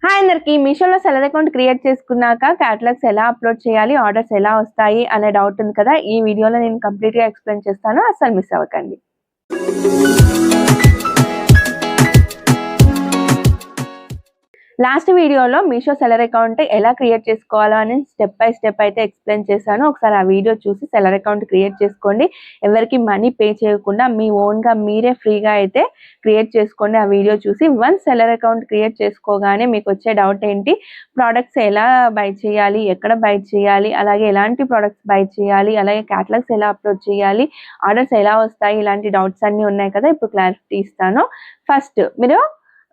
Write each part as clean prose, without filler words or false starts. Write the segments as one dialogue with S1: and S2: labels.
S1: Hi అందరికి మీషోలో seller account create చేసుకున్నాక క్యాటలాగ్స్ ఎలా అప్లోడ్ చేయాలి, ఆర్డర్స్ ఎలా వస్తాయి అనే డౌట్ ఉంది కదా. ఈ వీడియోలో నేను కంప్లీట్గా ఎక్స్ప్లెయిన్ చేస్తాను, అస్సలు మిస్ అవ్వకండి. లాస్ట్ వీడియోలో మీషో సెల్లర్ అకౌంట్ ఎలా క్రియేట్ చేసుకోవాలో అని స్టెప్ బై స్టెప్ అయితే ఎక్స్ప్లెయిన్ చేశాను. ఒకసారి ఆ వీడియో చూసి సెల్లర్ అకౌంట్ క్రియేట్ చేసుకోండి. ఎవరికి మనీ పే చేయకుండా మీ ఓన్గా మీరే ఫ్రీగా అయితే క్రియేట్ చేసుకోండి. ఆ వీడియో చూసి వన్స్ సెల్లర్ అకౌంట్ క్రియేట్ చేసుకోగానే మీకు వచ్చే డౌట్ ఏంటి, ప్రోడక్ట్స్ ఎలా బై చేయాలి, ఎక్కడ బై చేయాలి, అలాగే ఎలాంటి ప్రోడక్ట్స్ బై చేయాలి, అలాగే క్యాటలాగ్స్ ఎలా అప్లోడ్ చేయాలి, ఆర్డర్స్ ఎలా వస్తాయి, ఇలాంటి డౌట్స్ అన్నీ ఉన్నాయి కదా. ఇప్పుడు క్లారిటీ ఇస్తాను. ఫస్ట్ మీరు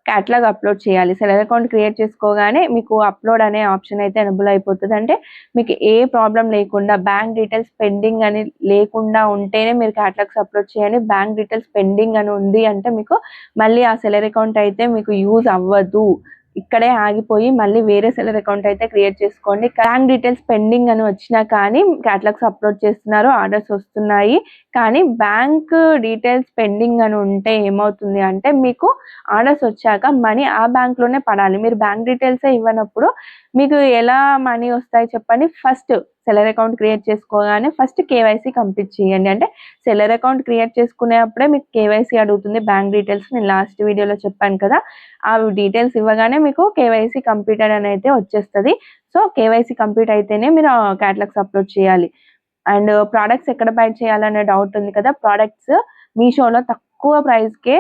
S1: క్యాటలాగ్ అప్లోడ్ చేయాలి. సెల్లర్ అకౌంట్ క్రియేట్ చేసుకోగానే మీకు అప్లోడ్ అనే ఆప్షన్ అయితే ఎనేబుల్ అయిపోతుంది. అంటే మీకు ఏ ప్రాబ్లం లేకుండా బ్యాంక్ డీటెయిల్స్ పెండింగ్ అని లేకుండా ఉంటేనే మీరు క్యాటలాగ్స్ అప్లోడ్ చేయండి. బ్యాంక్ డీటెయిల్స్ పెండింగ్ అని ఉంది అంటే మీకు మళ్ళీ ఆ సెల్లర్ అకౌంట్ అయితే మీకు యూజ్ అవ్వదు. ఇక్కడే ఆగిపోయి మళ్ళీ వేరే సెల్లర్ అకౌంట్ అయితే క్రియేట్ చేసుకోండి. బ్యాంక్ డీటెయిల్స్ పెండింగ్ అని వచ్చినా కానీ క్యాటలాగ్స్ అప్లోడ్ చేస్తున్నారు, ఆర్డర్స్ వస్తున్నాయి. కానీ బ్యాంక్ డీటెయిల్స్ పెండింగ్ అని ఉంటే ఏమవుతుంది అంటే మీకు ఆర్డర్స్ వచ్చాక మనీ ఆ బ్యాంక్లోనే పడాలి. మీరు బ్యాంక్ డీటెయిల్సే ఇవ్వనప్పుడు మీకు ఎలా మనీ వస్తాయి చెప్పండి. ఫస్ట్ సెల్లర్ అకౌంట్ క్రియేట్ చేసుకోగానే ఫస్ట్ కేవైసీ కంప్లీట్ చేయండి. అంటే సెల్లర్ అకౌంట్ క్రియేట్ చేసుకునేప్పుడే మీకు కేవైసీ అడుగుతుంది, బ్యాంక్ డీటెయిల్స్. నేను లాస్ట్ వీడియోలో చెప్పాను కదా. ఆ డీటెయిల్స్ ఇవ్వగానే మీకు కేవైసీ కంప్లీటెడ్ అని అయితే వచ్చేస్తుంది. సో కేవైసీ కంప్లీట్ అయితేనే మీరు క్యాటలాగ్స్ అప్లోడ్ చేయాలి. అండ్ ప్రోడక్ట్స్ ఎక్కడ బై చేయాలనే డౌట్ ఉంది కదా. ప్రోడక్ట్స్ మీషోలో తక్కువ ప్రైస్కే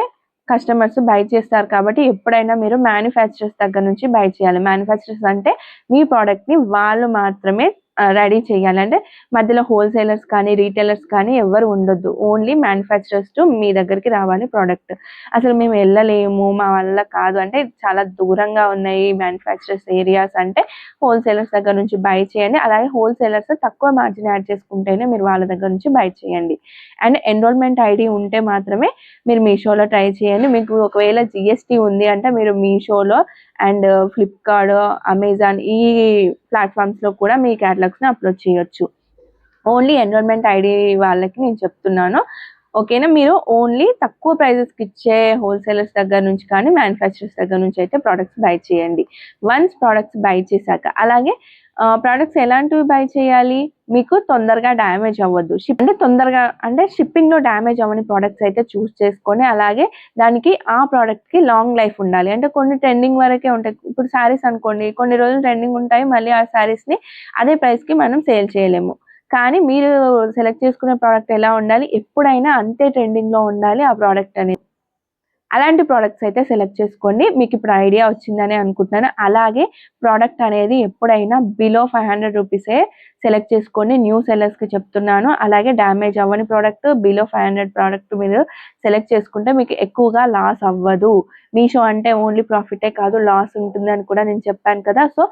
S1: కస్టమర్స్ బై చేస్తారు కాబట్టి ఎప్పుడైనా మీరు మ్యానుఫ్యాక్చరర్స్ దగ్గర నుంచి బై చేయాలి. మ్యానుఫ్యాక్చరర్స్ అంటే మీ ప్రోడక్ట్ని వాళ్ళు మాత్రమే రెడీ చేయాలి. అంటే మధ్యలో హోల్సేలర్స్ కానీ రీటైలర్స్ కానీ ఎవరు ఉండొద్దు. ఓన్లీ మ్యానుఫ్యాక్చరర్స్ టు మీ దగ్గరికి రావాలి ప్రోడక్ట్. అసలు మేము వెళ్ళలేము, మా వల్ల కాదు అంటే చాలా దూరంగా ఉన్నాయి మ్యానుఫ్యాక్చరర్స్ ఏరియాస్ అంటే హోల్సేలర్స్ దగ్గర నుంచి బై చేయండి. అలాగే హోల్సేలర్స్ తక్కువ మార్జిన్ యాడ్ చేసుకుంటేనే మీరు వాళ్ళ దగ్గర నుంచి బై చేయండి. అండ్ ఎన్రోల్మెంట్ ఐడి ఉంటే మాత్రమే మీరు మీషోలో ట్రై చేయండి. మీకు ఒకవేళ జిఎస్టీ ఉంది అంటే మీరు మీషోలో అండ్ ఫ్లిప్కార్ట్, అమెజాన్ ఈ ప్లాట్ఫామ్స్లో కూడా మీ క్యాటలాగ్స్ని అప్లోడ్ చేయొచ్చు. ఓన్లీ ఎన్రోల్మెంట్ ఐడి వాళ్ళకి నేను చెప్తున్నాను, ఓకేనా. మీరు ఓన్లీ తక్కువ ప్రైజెస్కి ఇచ్చే హోల్సేలర్స్ దగ్గర నుంచి కానీ మ్యానుఫ్యాక్చరర్స్ దగ్గర నుంచి అయితే ప్రోడక్ట్స్ బై చేయండి. వన్స్ ప్రోడక్ట్స్ బై చేశాక అలాగే ప్రోడక్ట్స్ ఎలాంటివి బై చేయాలి, మీకు తొందరగా డ్యామేజ్ అవ్వద్దు. తొందరగా అంటే షిప్పింగ్లో డ్యామేజ్ అవ్వని ప్రోడక్ట్స్ అయితే చూస్ చేసుకొని, అలాగే దానికి ఆ ప్రోడక్ట్కి లాంగ్ లైఫ్ ఉండాలి. అంటే కొన్ని ట్రెండింగ్ వరకే ఉంటాయి. ఇప్పుడు శారీస్ అనుకోండి, కొన్ని రోజులు ట్రెండింగ్ ఉంటాయి, మళ్ళీ ఆ శారీస్ని అదే ప్రైస్కి మనం సేల్ చేయలేము. కానీ మీరు సెలెక్ట్ చేసుకునే ప్రోడక్ట్ ఎలా ఉండాలి, ఎప్పుడైనా అంతే ట్రెండింగ్లో ఉండాలి ఆ ప్రోడక్ట్ అనేది. అలాంటి ప్రోడక్ట్స్ అయితే సెలెక్ట్ చేసుకోండి. మీకు ఇప్పుడు ఐడియా వచ్చిందని అనుకుంటున్నాను. అలాగే ప్రోడక్ట్ అనేది ఎప్పుడైనా బిలో 500 రూపీసే సెలెక్ట్ చేసుకోండి. న్యూ సెల్లర్స్కి చెప్తున్నాను. అలాగే డ్యామేజ్ అవ్వని ప్రోడక్ట్ బిలో 500 ప్రోడక్ట్ మీరు సెలెక్ట్ చేసుకుంటే మీకు ఎక్కువగా లాస్ అవ్వదు. మీషో అంటే ఓన్లీ ప్రాఫిటే కాదు, లాస్ ఉంటుంది అని కూడా నేను చెప్పాను కదా. సో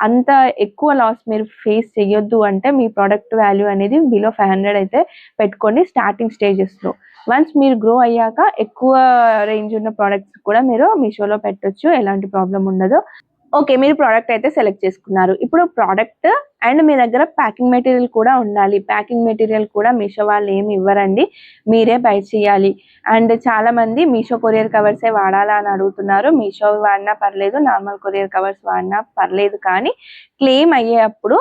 S1: అంత ఎక్కువ లాస్ మీరు ఫేస్ చేయొద్దు అంటే మీ ప్రోడక్ట్ వాల్యూ అనేది బిలో 500 అయితే పెట్టుకోండి స్టార్టింగ్ స్టేజెస్లో. వన్స్ మీరు గ్రో అయ్యాక ఎక్కువ రేంజ్ ఉన్న ప్రోడక్ట్స్ కూడా మీరు మీషోలో పెట్టొచ్చు, ఎలాంటి ప్రాబ్లం ఉండదు. ఓకే, మీరు ప్రోడక్ట్ అయితే సెలెక్ట్ చేసుకున్నారు. ఇప్పుడు ప్రోడక్ట్ అండ్ మీ దగ్గర ప్యాకింగ్ మెటీరియల్ కూడా ఉండాలి. ప్యాకింగ్ మెటీరియల్ కూడా మీషో వాళ్ళు ఏమి ఇవ్వరండి, మీరే బై చేయాలి. అండ్ చాలామంది మీషో కొరియర్ కవర్సే వాడాలా అని అడుగుతున్నారు. మీషో వాడినా పర్లేదు, నార్మల్ కొరియర్ కవర్స్ వాడినా పర్లేదు, కానీ క్లెయిమ్ అయ్యేటప్పుడు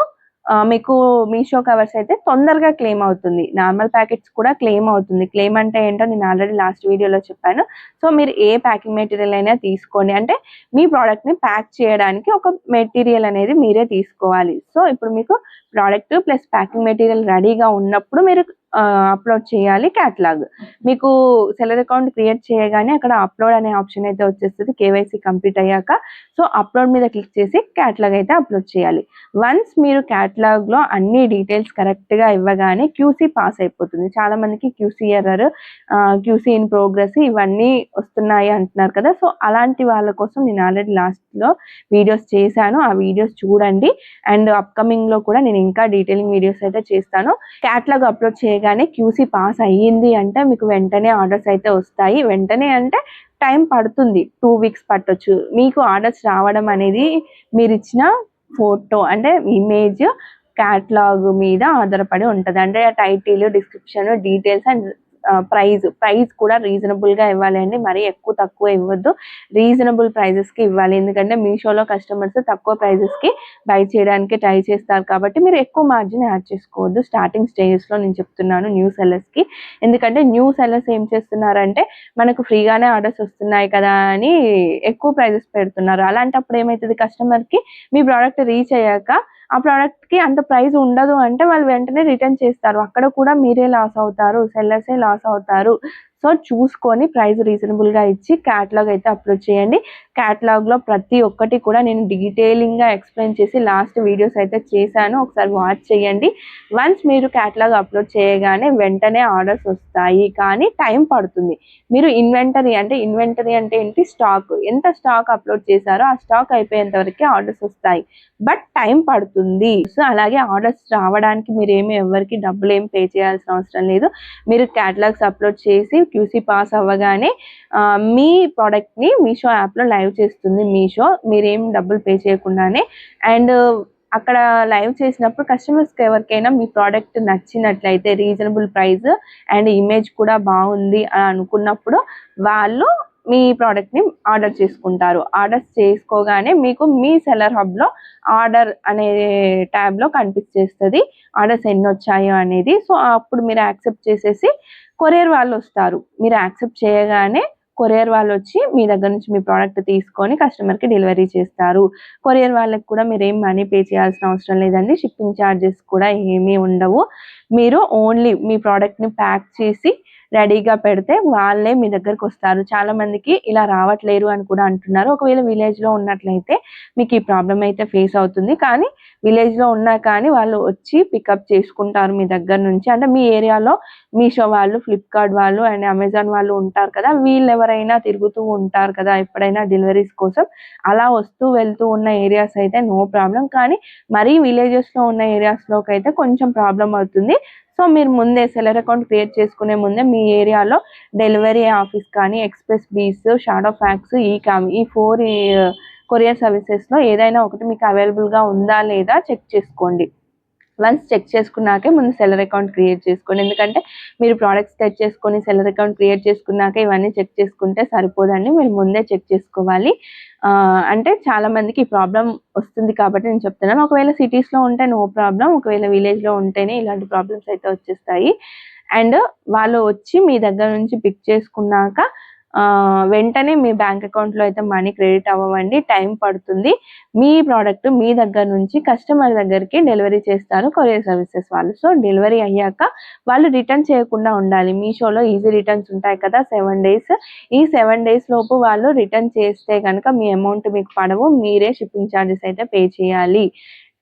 S1: మీకు మీషో కవర్స్ అయితే తొందరగా క్లెయిమ్ అవుతుంది. నార్మల్ ప్యాకెట్స్ కూడా క్లెయిమ్ అవుతుంది. క్లెయిమ్ అంటే ఏంటో నేను ఆల్రెడీ లాస్ట్ వీడియోలో చెప్పాను. సో మీరు ఏ ప్యాకింగ్ మెటీరియల్ అయినా తీసుకోండి. అంటే మీ ప్రోడక్ట్ని ప్యాక్ చేయడానికి ఒక మెటీరియల్ అనేది మీరే తీసుకోవాలి. సో ఇప్పుడు మీకు ప్రోడక్ట్ ప్లస్ ప్యాకింగ్ మెటీరియల్ రెడీగా ఉన్నప్పుడు మీరు అప్లోడ్ చేయాలి క్యాటలాగ్. మీకు సెల్లర్ అకౌంట్ క్రియేట్ చేయగానే అక్కడ అప్లోడ్ అనే ఆప్షన్ అయితే వచ్చేస్తుంది కేవైసీ కంప్లీట్ అయ్యాక. సో అప్లోడ్ మీద క్లిక్ చేసి క్యాటలాగ్ అయితే అప్లోడ్ చేయాలి. వన్స్ మీరు క్యాటలాగ్లో అన్ని డీటెయిల్స్ కరెక్ట్గా ఇవ్వగానే క్యూసీ పాస్ అయిపోతుంది. చాలామందికి QC error, QC in progress ఇవన్నీ వస్తున్నాయి అంటున్నారు కదా. సో అలాంటి వాళ్ళ కోసం నేను ఆల్రెడీ లాస్ట్లో వీడియోస్ చేశాను, ఆ వీడియోస్ చూడండి. అండ్ అప్కమింగ్లో కూడా నేను ఇంకా డీటెయిలింగ్ వీడియోస్ అయితే చేస్తాను. క్యాటలాగ్ అప్లోడ్ చేయగానే క్యూసీ పాస్ అయ్యింది అంటే మీకు వెంటనే ఆర్డర్స్ అయితే వస్తాయి. వెంటనే అంటే టైం పడుతుంది, 2 వీక్స్ పట్టొచ్చు. మీకు ఆర్డర్స్ రావడం అనేది మీరు ఇచ్చిన ఫోటో అంటే ఇమేజ్ క్యాటలాగ్ మీద ఆధారపడి ఉంటుంది. అంటే title, description, details and price కూడా రీజనబుల్ గా ఇవ్వాలి అండి, మరీ ఎక్కువ తక్కువ ఇవ్వద్దు, రీజనబుల్ ప్రైజెస్ కి ఇవ్వాలి. ఎందుకంటే మీషోలో కస్టమర్స్ తక్కువ ప్రైజెస్ కి బై చేయడానికి ట్రై చేస్తారు కాబట్టి మీరు ఎక్కువ మార్జిన్ యాడ్ చేసుకోవద్దు స్టార్టింగ్ స్టేజెస్ లో, నేను చెప్తున్నాను న్యూ సెల్లర్స్ కి. ఎందుకంటే న్యూ సెల్లర్స్ ఏం చేస్తున్నారంటే మనకు ఫ్రీగానే ఆర్డర్స్ వస్తున్నాయి కదా అని ఎక్కువ ప్రైజెస్ పెడుతున్నారు. అలాంటప్పుడు ఏమవుతుంది, కస్టమర్ కి మీ ప్రోడక్ట్ రీచ్ అయ్యాక ఆ ప్రోడక్ట్ కి అంత ప్రైస్ ఉండదు అంటే వాళ్ళు వెంటనే రిటర్న్ చేస్తారు. అక్కడ కూడా మీరే లాస్ అవుతారు, సెల్లర్సే లాస్ అవుతారు. సో చూసుకొని ప్రైస్ రీజనబుల్ గా ఇచ్చి క్యాటలాగ్ అయితే అప్లోడ్ చేయండి. క్యాటలాగ్ లో ప్రతి ఒక్కటి కూడా నేను డీటెయిలింగ్ గా ఎక్స్ప్లెయిన్ చేసి లాస్ట్ వీడియోస్ అయితే చేశాను, ఒకసారి వాచ్ చేయండి. వన్స్ మీరు క్యాటలాగ్ అప్లోడ్ చేయగానే వెంటనే ఆర్డర్స్ వస్తాయి, కానీ టైం పడుతుంది. మీరు ఇన్వెంటరీ అంటే ఏంటి, స్టాక్ ఎంత స్టాక్ అప్లోడ్ చేశారో ఆ స్టాక్ అయిపోయేంత వరకు ఆర్డర్స్ వస్తాయి, బట్ టైం పడుతుంది. సో అలాగే ఆర్డర్స్ రావడానికి మీరు ఎవరికి డబ్బులు పే చేయాల్సిన అవసరం లేదు. మీరు క్యాటలాగ్స్ అప్లోడ్ చేసి క్యూసీ పాస్ అవ్వగానే మీ ప్రోడక్ట్ ని మీషో యాప్ లో లైవ్ చేస్తుంది మీషో, మీరేం డబ్బులు పే చేయకుండానే. అండ్ అక్కడ లైవ్ చేసినప్పుడు కస్టమర్స్ కి ఎవరికైనా మీ ప్రోడక్ట్ నచ్చినట్లయితే, రీజనబుల్ ప్రైస్ అండ్ ఇమేజ్ కూడా బాగుంది అని అనుకున్నప్పుడు వాళ్ళు మీ ప్రోడక్ట్ ని ఆర్డర్ చేసుకుంటారు. ఆర్డర్స్ చేసుకోగానే మీకు మీ సెల్లర్ హబ్ లో ఆర్డర్ అనే ట్యాబ్ లో కనిపించేస్తుంది ఆర్డర్స్ ఎన్ని వచ్చాయో అనేది. సో అప్పుడు మీరు యాక్సెప్ట్ చేసేసి కొరియర్ వాళ్ళు వస్తారు. మీరు యాక్సెప్ట్ చేయగానే కొరియర్ వాళ్ళు వచ్చి మీ దగ్గర నుంచి మీ ప్రోడక్ట్ తీసుకొని కస్టమర్ కి డెలివరీ చేస్తారు. కొరియర్ వాళ్ళకి కూడా మీరు ఏం మనీ పే చేయాల్సిన అవసరం లేదండి, షిప్పింగ్ ఛార్జెస్ కూడా ఏమీ ఉండవు. మీరు ఓన్లీ మీ ప్రోడక్ట్ ని ప్యాక్ చేసి రెడీగా పెడితే వాళ్ళే మీ దగ్గరకు వస్తారు. చాలా మందికి ఇలా రావట్లేరు అని కూడా అంటున్నారు. ఒకవేళ విలేజ్ లో ఉన్నట్లయితే మీకు ఈ ప్రాబ్లం అయితే ఫేస్ అవుతుంది, కానీ విలేజ్ లో ఉన్నా కానీ వాళ్ళు వచ్చి పికప్ చేసుకుంటారు మీ దగ్గర నుంచి. అంటే మీ ఏరియాలో మీషో వాళ్ళు, ఫ్లిప్కార్ట్ వాళ్ళు అండ్ అమెజాన్ వాళ్ళు ఉంటారు కదా, వీళ్ళు ఎవరైనా తిరుగుతూ ఉంటారు కదా ఎప్పుడైనా డెలివరీస్ కోసం, అలా వస్తూ వెళ్తూ ఉన్న ఏరియాస్ అయితే నో ప్రాబ్లం, కానీ మరీ విలేజెస్ లో ఉన్న ఏరియాస్ లోకి అయితే కొంచెం ప్రాబ్లం అవుతుంది. సో మీరు ముందే సెల్లర్ అకౌంట్ క్రియేట్ చేసుకునే ముందే మీ ఏరియాలో డెలివరీ ఆఫీస్ కానీ, ఎక్స్ప్రెస్ బీస్, షాడో ఫ్యాక్స్, ఈ 4 కొరియర్ సర్వీసెస్ లో ఏదైనా ఒకటి మీకు అవైలబుల్ గా ఉందా లేదా చెక్ చేసుకోండి. వన్స్ చెక్ చేసుకున్నాకే ముందు సెల్లర్ అకౌంట్ క్రియేట్ చేసుకోండి. ఎందుకంటే మీరు ప్రోడక్ట్స్ తెచ్చేసుకొని సెల్లర్ అకౌంట్ క్రియేట్ చేసుకున్నాక ఇవన్నీ చెక్ చేసుకుంటే సరిపోదండి, మీరు ముందే చెక్ చేసుకోవాలి. అంటే చాలా మందికి ఈ ప్రాబ్లం వస్తుంది కాబట్టి నేను చెప్తున్నాను. ఒకవేళ సిటీస్ లో ఉంటే నో ప్రాబ్లం, ఒకవేళ విలేజ్ లో ఉంటేనే ఇలాంటి ప్రాబ్లమ్స్ అయితే వచ్చేస్తాయి. అండ్ వాళ్ళు వచ్చి మీ దగ్గర నుంచి పిక్ చేసుకున్నాక వెంటనే మీ బ్యాంక్ అకౌంట్ లో అయితే మనీ క్రెడిట్ అవ్వండి, టైం పడుతుంది. మీ ప్రోడక్ట్ మీ దగ్గర నుంచి కస్టమర్ దగ్గరికి డెలివరీ చేస్తారు కొరియర్ సర్వీసెస్ వాళ్ళు. సో డెలివరీ అయ్యాక వాళ్ళు రిటర్న్ చేయకుండా ఉండాలి. మీషోలో ఈజీ రిటర్న్స్ ఉంటాయి కదా 7 days, ఈ 7 days లోపు వాళ్ళు రిటర్న్ చేస్తే కనుక మీ అమౌంట్ మీకు పడవు, మీరే షిప్పింగ్ ఛార్జెస్ అయితే పే చేయాలి.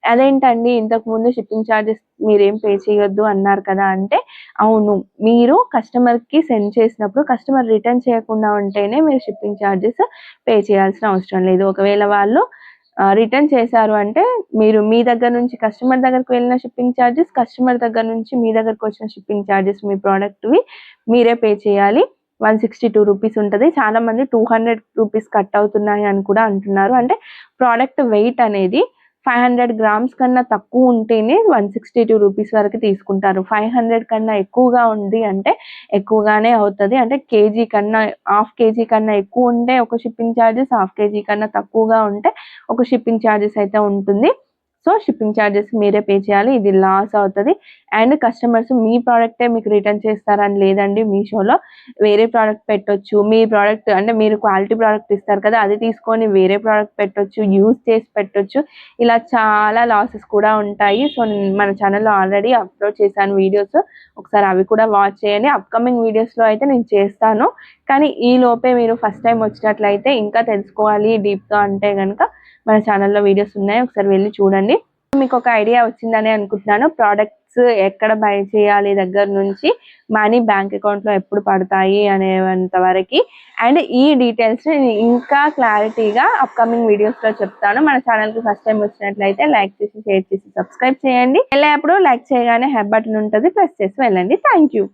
S1: అదేంటండి ఇంతకు ముందు షిప్పింగ్ ఛార్జెస్ మీరేం పే చేయొద్దు అన్నారు కదా అంటే, అవును, మీరు కస్టమర్ కి సెండ్ చేసినప్పుడు కస్టమర్ రిటర్న్ చేయకుండా ఉంటేనే మీరు షిప్పింగ్ ఛార్జెస్ పే చేయాల్సిన అవసరం లేదు. ఒకవేళ వాళ్ళు రిటర్న్ చేశారు అంటే మీరు మీ దగ్గర నుంచి కస్టమర్ దగ్గరకు వెళ్ళిన షిప్పింగ్ ఛార్జెస్, కస్టమర్ దగ్గర నుంచి మీ దగ్గరకు వచ్చిన షిప్పింగ్ ఛార్జెస్ మీ ప్రోడక్ట్వి మీరే పే చేయాలి. 162 రూపీస్ ఉంటుంది. చాలా మంది 200 రూపీస్ కట్ అవుతున్నాయి అని కూడా అంటున్నారు. అంటే ప్రోడక్ట్ వెయిట్ అనేది 500 grams కన్నా తక్కువ ఉంటేనే 162 రూపీస్ వరకు తీసుకుంటారు. 500 కన్నా ఎక్కువగా ఉంది అంటే ఎక్కువగానే అవుతుంది. అంటే కేజీ కన్నా, హాఫ్ కేజీ కన్నా ఎక్కువ ఉంటే ఒక షిప్పింగ్ ఛార్జెస్, హాఫ్ కేజీ కన్నా తక్కువగా ఉంటే ఒక షిప్పింగ్ ఛార్జెస్ అయితే ఉంటుంది. సో షిప్పింగ్ ఛార్జెస్ మీరే పే చేయాలి, ఇది లాస్ అవుతుంది. అండ్ కస్టమర్స్ మీ ప్రోడక్టే మీకు రిటర్న్ చేస్తారని లేదండి, మీషోలో వేరే ప్రోడక్ట్ పెట్టొచ్చు. మీ ప్రోడక్ట్ అంటే మీరు క్వాలిటీ ప్రోడక్ట్ ఇస్తారు కదా, అది తీసుకొని వేరే ప్రోడక్ట్ పెట్టొచ్చు, యూజ్ చేసి పెట్టొచ్చు. ఇలా చాలా లాసెస్ కూడా ఉంటాయి. సో మన ఛానల్లో ఆల్రెడీ అప్లోడ్ చేశాను వీడియోస్, ఒకసారి అవి కూడా వాచ్ చేయండి. అప్కమింగ్ వీడియోస్లో అయితే నేను చేస్తాను, కానీ ఈ లోపే మీరు ఫస్ట్ టైం వచ్చినట్లయితే ఇంకా తెలుసుకోవాలి డీప్గా అంటే కనుక మన ఛానల్లో వీడియోస్ ఉన్నాయి, ఒకసారి వెళ్ళి చూడండి. మీకు ఒక ఐడియా వచ్చిందని అనుకుంటున్నాను. ప్రోడక్ట్స్ ఎక్కడ బై చేయాలి దగ్గర నుంచి మనీ బ్యాంక్ అకౌంట్లో ఎప్పుడు పడతాయి అనేంత వరకు, అండ్ ఈ డీటెయిల్స్ ఇంకా క్లారిటీగా అప్కమింగ్ వీడియోస్లో చెప్తాను. మన ఛానల్కి ఫస్ట్ టైం వచ్చినట్లయితే లైక్ చేసి, షేర్ చేసి, సబ్స్క్రైబ్ చేయండి. వెళ్ళేప్పుడు లైక్ చేయగానే హెడ్ బటన్ ఉంటుంది, ప్రెస్ చేసి వెళ్ళండి. Thank you.